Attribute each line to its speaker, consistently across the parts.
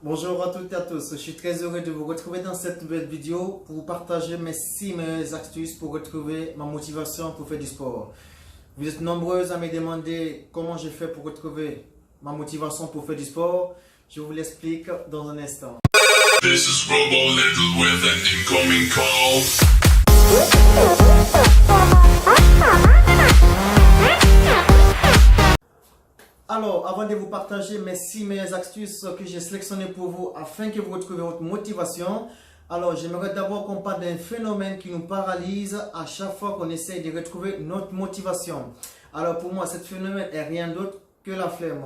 Speaker 1: Bonjour à toutes et à tous, je suis très heureux de vous retrouver dans cette nouvelle vidéo pour vous partager mes 6 meilleures astuces pour retrouver ma motivation pour faire du sport. Vous êtes nombreuses à me demander comment je fais pour retrouver ma motivation pour faire du sport. Je vous l'explique dans un instant.
Speaker 2: This is Robo Little with an incoming call.
Speaker 1: Alors, avant de vous partager mes 6 meilleures astuces que j'ai sélectionnées pour vous afin que vous retrouviez votre motivation, alors j'aimerais d'abord qu'on parle d'un phénomène qui nous paralyse à chaque fois qu'on essaye de retrouver notre motivation. Alors pour moi, ce phénomène est rien d'autre que la flemme.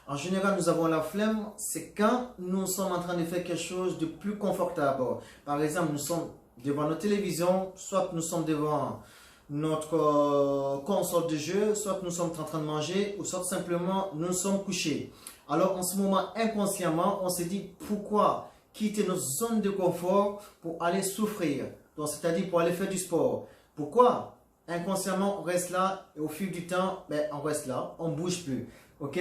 Speaker 1: En général, nous avons la flemme, c'est quand nous sommes en train de faire quelque chose de plus confortable. Par exemple, nous sommes devant notre télévision, soit nous sommes devant notre console de jeu, soit nous sommes en train de manger, ou soit simplement nous sommes couchés. Alors en ce moment, inconsciemment, on se dit pourquoi quitter notre zone de confort pour aller souffrir, donc c'est-à-dire pour aller faire du sport. Pourquoi? Inconsciemment, on reste là et au fil du temps, on reste là, on ne bouge plus. Ok?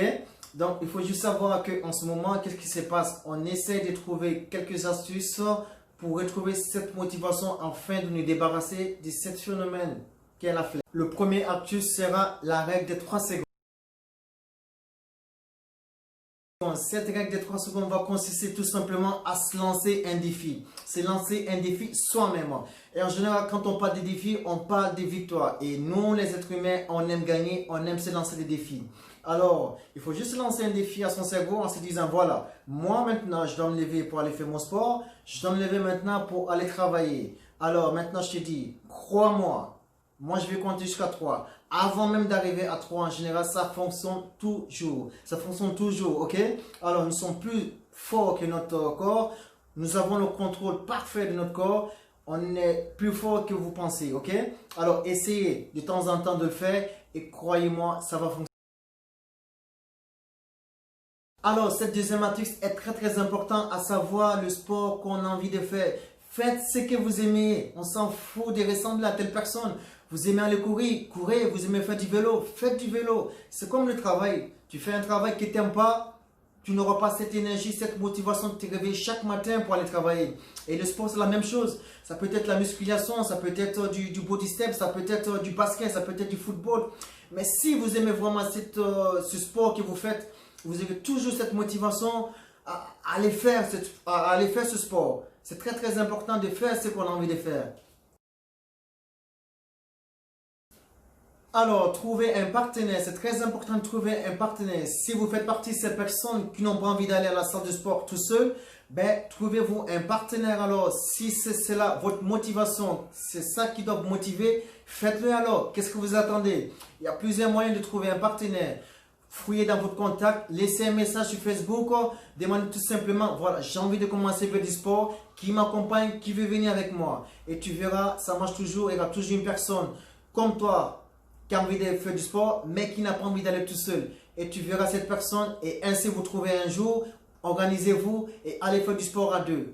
Speaker 1: Donc il faut juste savoir qu'en ce moment, qu'est-ce qui se passe? On essaie de trouver quelques astuces pour retrouver cette motivation afin de nous débarrasser de ce phénomène qu'est la flemme. Le premier astuce sera la règle des 3 secondes. Cette règle des 3 secondes va consister tout simplement à se lancer un défi. Se lancer un défi soi-même. Et en général, quand on parle de défis, on parle de victoire. Et nous, les êtres humains, on aime gagner, on aime se lancer des défis. Alors, il faut juste lancer un défi à son cerveau en se disant, voilà, moi maintenant, je dois me lever pour aller faire mon sport. Je dois me lever maintenant pour aller travailler. Alors, maintenant, je te dis, crois-moi. Moi, je vais compter jusqu'à 3. Avant même d'arriver à 3, en général, ça fonctionne toujours. Ça fonctionne toujours, ok? Alors, nous sommes plus forts que notre corps. Nous avons le contrôle parfait de notre corps. On est plus fort que vous pensez, ok? Alors, essayez de temps en temps de le faire et croyez-moi, ça va fonctionner. Alors, cette deuxième astuce est très important, à savoir le sport qu'on a envie de faire. Faites ce que vous aimez. On s'en fout de ressembler à telle personne. Vous aimez aller courir, courez. Vous aimez faire du vélo, faites du vélo. C'est comme le travail. Tu fais un travail que tu n'aimes pas, tu n'auras pas cette énergie, cette motivation de te réveiller chaque matin pour aller travailler. Et le sport, c'est la même chose. Ça peut être la musculation, ça peut être du body step, ça peut être du basket, ça peut être du football. Mais si vous aimez vraiment ce sport que vous faites, vous avez toujours cette motivation à aller faire ce sport. C'est très important de faire ce qu'on a envie de faire. Alors, trouver un partenaire, c'est très important de trouver un partenaire. Si vous faites partie de ces personnes qui n'ont pas envie d'aller à la salle de sport tout seul, trouvez-vous un partenaire. Alors, si c'est cela, votre motivation, c'est ça qui doit vous motiver, faites-le alors. Qu'est-ce que vous attendez? Il y a plusieurs moyens de trouver un partenaire. Fouillez dans votre contact, laissez un message sur Facebook, demandez tout simplement, voilà, j'ai envie de commencer à faire du sport, qui m'accompagne, qui veut venir avec moi. Et tu verras, ça marche toujours, il y aura toujours une personne comme toi qui a envie de faire du sport, mais qui n'a pas envie d'aller tout seul. Et tu verras cette personne et ainsi vous trouvez un jour, organisez-vous et allez faire du sport à deux.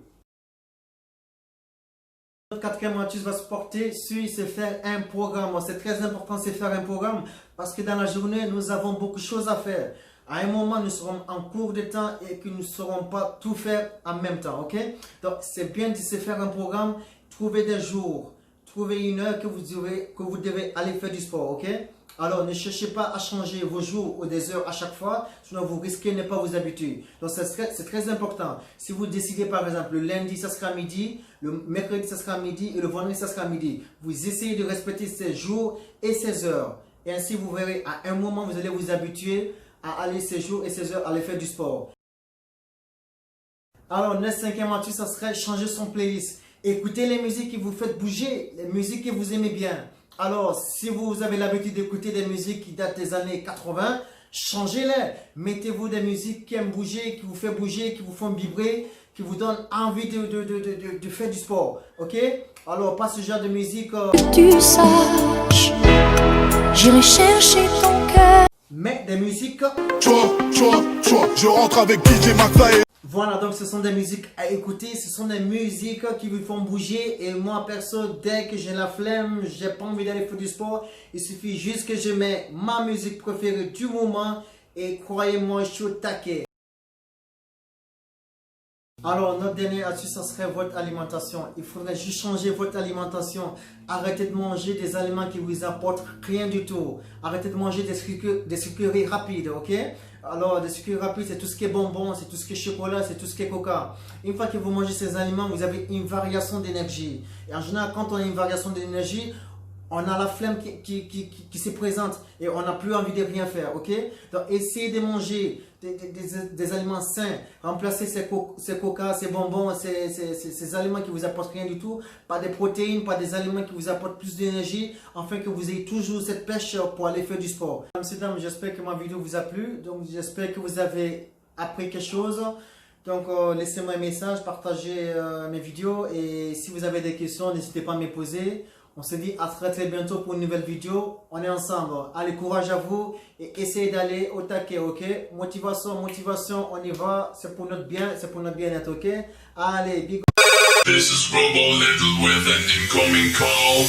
Speaker 1: Notre quatrième astuce va se porter sur se faire un programme. C'est très important de se faire un programme parce que dans la journée, nous avons beaucoup de choses à faire. À un moment, nous serons en cours de temps et que nous ne saurons pas tout faire en même temps. Ok? Donc, c'est bien de se faire un programme, trouver des jours, trouver une heure que vous devez aller faire du sport. Ok? Alors, ne cherchez pas à changer vos jours ou des heures à chaque fois, sinon vous risquez de ne pas vous habituer. Donc, c'est très important. Si vous décidez par exemple, le lundi, ça sera midi, le mercredi, ça sera midi et le vendredi, ça sera midi. Vous essayez de respecter ces jours et ces heures. Et ainsi, vous verrez, à un moment, vous allez vous habituer à aller ces jours et ces heures, à aller faire du sport. Alors, notre cinquième astuce, ça serait changer son playlist. Écoutez les musiques qui vous font bouger, les musiques que vous aimez bien. Alors, si vous avez l'habitude d'écouter des musiques qui datent des années 80, changez-les. Mettez-vous des musiques qui aiment bouger, qui vous font bouger, qui vous font vibrer, qui vous donnent envie de faire du sport. Ok? Alors, pas ce genre de musique.
Speaker 3: Tu saches, j'irai chercher ton cœur.
Speaker 1: Mais des musiques.
Speaker 2: Je rentre avec DJ McFly.
Speaker 1: Voilà, donc ce sont des musiques à écouter, ce sont des musiques qui vous font bouger. Et moi, perso, dès que j'ai la flemme, j'ai pas envie d'aller faire du sport, il suffit juste que je mets ma musique préférée du moment et croyez-moi, je suis au taquet. Alors, notre dernière astuce, ça serait votre alimentation. Il faudrait juste changer votre alimentation. Arrêtez de manger des aliments qui vous apportent rien du tout. Arrêtez de manger des sucreries rapides, ok? Alors, des sucreries rapides, c'est tout ce qui est bonbon, c'est tout ce qui est chocolat, c'est tout ce qui est coca. Une fois que vous mangez ces aliments, vous avez une variation d'énergie. Et en général, quand on a une variation d'énergie, on a la flemme qui se présente et on n'a plus envie de rien faire, ok? Donc, essayez de manger des aliments sains, remplacez ces coca, ces bonbons, ces aliments qui vous apportent rien du tout, par des protéines, par des aliments qui vous apportent plus d'énergie, afin que vous ayez toujours cette pêche pour aller faire du sport. Mesdames et dames, j'espère que ma vidéo vous a plu, donc j'espère que vous avez appris quelque chose. Donc laissez-moi un message, partagez mes vidéos et si vous avez des questions, n'hésitez pas à me poser. On se dit à très bientôt pour une nouvelle vidéo. On est ensemble. Allez, courage à vous et essayez d'aller au taquet, ok? Motivation, on y va. C'est pour notre bien, c'est pour notre bien-être, ok? Allez, big.
Speaker 2: This is Robo Little with an incoming call.